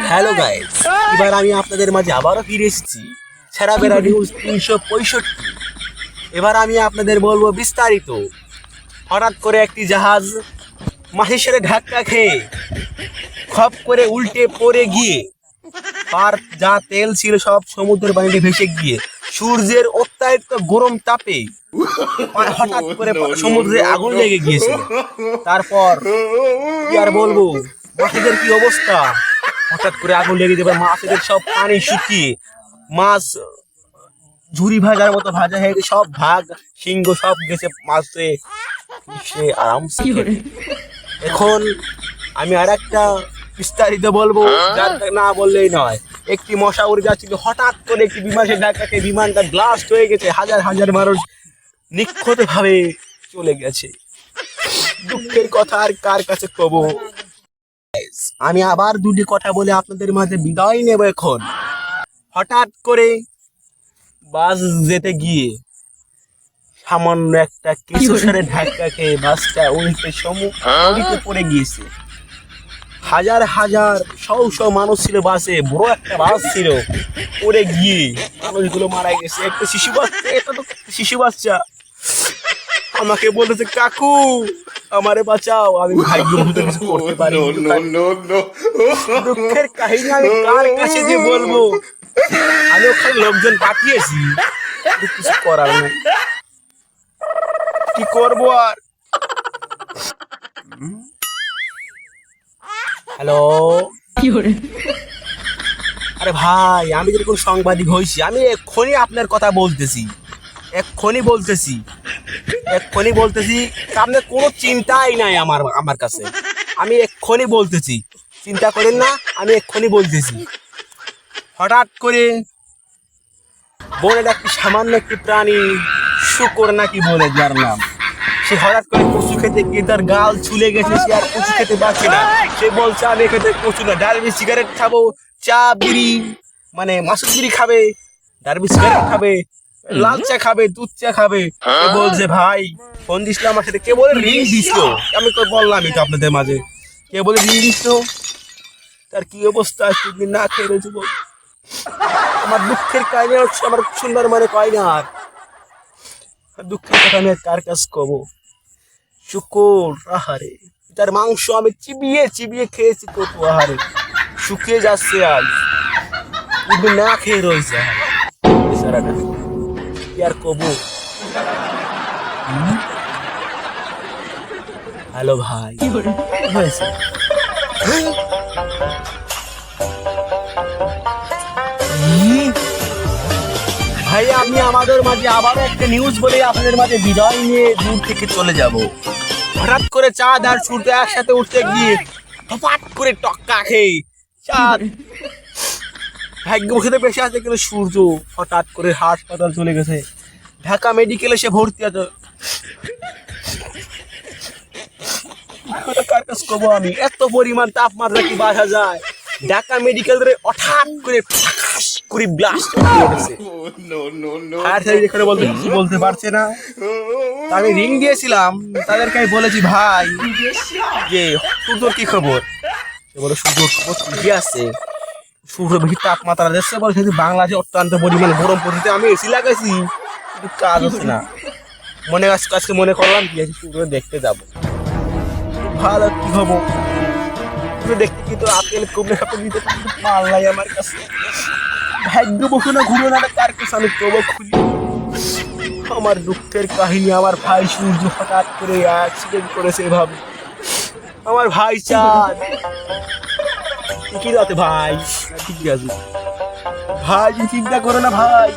Hello guys, এবার আমি আপনাদের মাঝে আবারও ফিরে এসেছি সেরা বেড়া নিউজ 365। এবার আমি আপনাদের বলবো বিস্তারিত। হঠাৎ করে একটি জাহাজ মাটির সাথে ধাক্কা খেয়ে খপ করে উল্টে পড়ে গিয়ে তার যা তেল ছিল সব সমুদ্রের পানিতে ভেসে গিয়ে সূর্যের অত্যাধিক গরম তাপে হঠাৎ করে সমুদ্রে আগুন লেগে গিয়েছিল। তারপর কি আর বলবো, মাছেদের কি অবস্থা, হঠাৎ করে আগুন লেগে যাবে, মাছেদের সব পানি শুকিয়ে মাছ ঝুরি ভাজার মতো ভাজা হয়ে গেছে, সব ভাগ সিংহ সব গেছে মাছে, সে আরামসে খেতে। এখন আমি আর একটা বিস্তারিত বলবো, যার না বললেই নয়। একটি মশা উড়ে যাচ্ছিল, হঠাৎ করে একটি বিমানের ধাক্কাতে বিমানটা ব্লাস্ট হয়ে গেছে, হাজার হাজার মানুষ নিক্ষত ভাবে চলে গেছে। দুঃখের কথা আর কার কাছে কব। আমি আবার দুটি কথা বলে আপনাদের মাঝে বিদায় নেব এখন। হঠাৎ করে বাস যেতে গিয়ে সামান্য একটা কিছু সারে ধাক্কা খেয়ে বাসটা উল্টে সমুদ্রে পড়ে গিয়েছে। হাজার হাজার শো মানুষ ছিল বাসে, বড় একটা বাস ছিল, পড়ে গিয়ে মানুষগুলো মারা গেছে। একটা শিশু বাচ্চা, এটা তো শিশু বাচ্চা আমাকে বলেছে, কাকু আমারে বাঁচাও, আমি ভাগ্যবশত কিছু করতে পারি। দুঃখের কাহিনী আমি কার কাছে যে বলবো, আমি ওখানে লোকজন পাঠিয়েছি, কিছু করার নেই, কি করবো আর। হ্যালো, আরে ভাই, আমি যেরকম সাংবাদিক হয়েছি, আমি এক্ষুনি আপনার কথা বলতেছি, এক্ষুনি বলতেছি, এক্ষুনি বলতেছি। আপনার কোনো চিন্তাই নাই আমার কাছে, আমি এক্ষুনি বলতেছি, চিন্তা করেন না, আমি এক্ষুনি বলতেছি। হঠাৎ করে বনের একটি সামান্য একটি প্রাণী, শুকর নাকি বলে যার নাম, সে হঠাৎ করে কচু খেতে গিয়ে তার গাল ছুলে গেছে, সে আর কচু খেতে পারছে না। সে বলছে আমি খেতে কচু না, ডারবি সিগারেট খাবো, চা বিড়ি মানে মাসুর বিড়ি খাবে, ডারবি সিগারেট খাবে, লাল চা খাবে, দুধ চা খাবে। সে বলছে ভাই ফোন দিছিল আমার সাথে, কে বলে রিং দিছিল, আমি তো বললামই তো আপনাদের মাঝে, কে বলে রিং দিছিল, তার কি অবস্থা, দিন না খেয়ে রয়েছে। আমার দুঃখের কাহিনী হচ্ছে, আমার সুন্দর মানে কয় না আর দুঃখের কথা আমি কার কাছ কব। শুকর আহারে, তার মাংস আমি চিবিয়ে চিবিয়ে খেয়েছি কত, আহারে শুকিয়ে যাচ্ছে আজ, কিন্তু না খেয়ে রয়েছে সারাটা, কি আর কব। হ্যালো ভাই, কি হয়েছে ভাই? আমি আমাদের মাঝে আবারও একটা নিউজ বলে আপনাদের মাঝে বিদায় নিয়ে দূর থেকে চলে যাব। হঠাৎ করে চাঁদ আর সূর্য একসাথে উঠতে গিয়ে হঠাৎ করে টক্কা খেয়ে চাঁদ ভাগ্যবশত বেশি আছে, কিন্তু সূর্য হঠাৎ করে হাসপাতাল চলে গেছে, ঢাকা মেডিকেলে সে ভর্তি আছে। কার কাছে কব আমি, এত পরিমাণ তাপমাত্রা কি বাড়া যায়? ঢাকা মেডিকেল হঠাৎ করে করে ব্লাস্ট করে উঠেছে। ফায়ার সার্ভিস এখানে বলতে পারছে না। আমি রিং দিয়েছিলাম, তাদেরকে আমি বলেছি ভাই যে সূর্যর কি খবর, বলে সূর্যর খবর ঠিকই আছে, সূর্য বেশি তাপমাত্রা দিচ্ছে বলে, কিন্তু বাংলাদেশে অত্যন্ত পরিমাণে গরম পড়েছে। আমি এসি লাগাইছি, কিন্তু কাজ হচ্ছে না। আজকে মনে করলাম কি আছে, সূর্য দেখতে যাবো, ভালো কি হবো দেখতে, কিন্তু আপেল কমলে আপেল দিতে মাল নাই আমার কাছে। ভাগ্য বসে না ঘুরে না, কার কাছে আমি কবো খুঁজি। আমার দুঃখের কাহিনী, আমার ভাই সূর্য হঠাৎ করে অ্যাক্সিডেন্ট করেছে এভাবে। আমার ভাই চাঁদ কি রাতে ভাই, ঠিক আছে ভাই, চিন্তা করো না ভাই,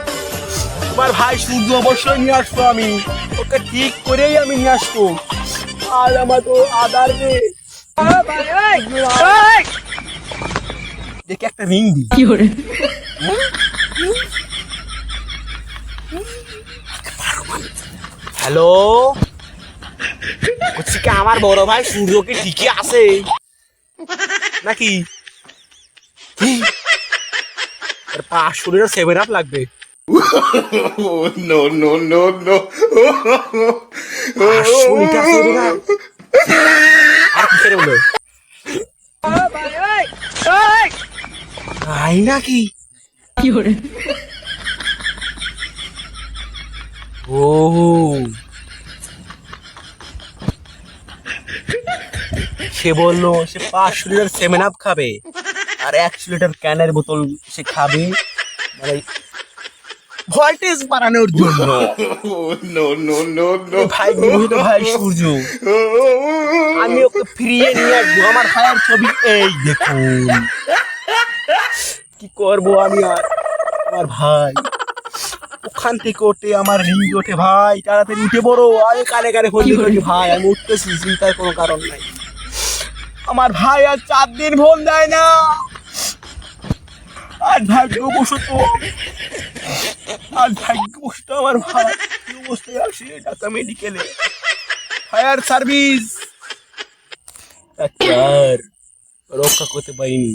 তোমার ভাই সূর্য অবশ্যই নিয়ে আসবো, আমি ওকে ঠিক করেই আমি নিয়ে আসবো। আর আমার তো আদার রে, দেখে একটা রিং দি। হ্যালো, বলছি কি আমার বড় ভাই সূর্য কি ঠিকই আছে নাকি? 500 লাগবে। No, no, no, no. 500 আর কি করে বলে তাই নাকি? ও সে বললো সে 500 লিটার সেভেন আপ খাবে আর 100 লিটার ক্যানের বোতল সে খাবে, মানে ভোল্টেজ বাড়ানোর জন্য। Oh, no, no, no, no. ভাই বিমোহিত ভাই সূর্য, আমি ওকে ফিরিয়ে নিয়ে আসবো। আমার ভাইয়ের ছবি এই দেখুন। কি করব আমি আর? আমার ভাই ওখান থেকে ওঠে, আমার রিং ওঠে। ভাই তাড়াতাড়ি উঠে পড়ো। আমি কানে কানে ফোন দিয়ে ভাই আমি উঠতেছি, চিন্তার কোনো কারণ নাই। আমার ভাই আর 4 দিন ফোন দেয় না। আর ভাগ্যবশত আমার ভাই কি অবস্থায় আসে ঢাকা মেডিকেলে, ফায়ার সার্ভিস ডাক্তার রক্ষা করতে পারিনি।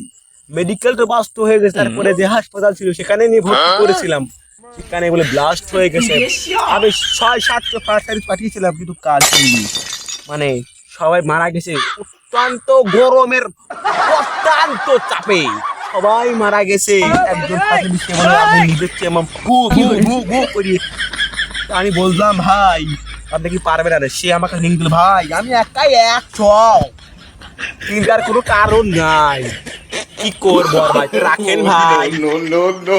মেডিকেল তো বাস্ট হয়ে গেছে, তারপরে যে হাসপাতাল ছিল সেখানে নিয়ে ভর্তি করেছিলাম, সেখানে বলে ব্লাস্ট হয়ে গেছে। আমি 6-7টা ফায়ার সার্ভিস পাঠিয়েছিলাম, কিন্তু কাজ হয়নি। মানে সবাই মারা গেছে অত্যন্ত গরমের অত্যন্ত চাপে, সবাই মারা গেছে। একজন ফায়ার বলে আগুন দেখছে আমার ভু ভু ভু ভু করি। আমি বললাম ভাই আপনি কি পারবেন? না সে আমাকে লিঙ্ক দিল। ভাই আমি একাই 100, চিন্তার কোনো কারণ নাই। কি করবো আর ভাই, রাখেন ভাই। No, no, no.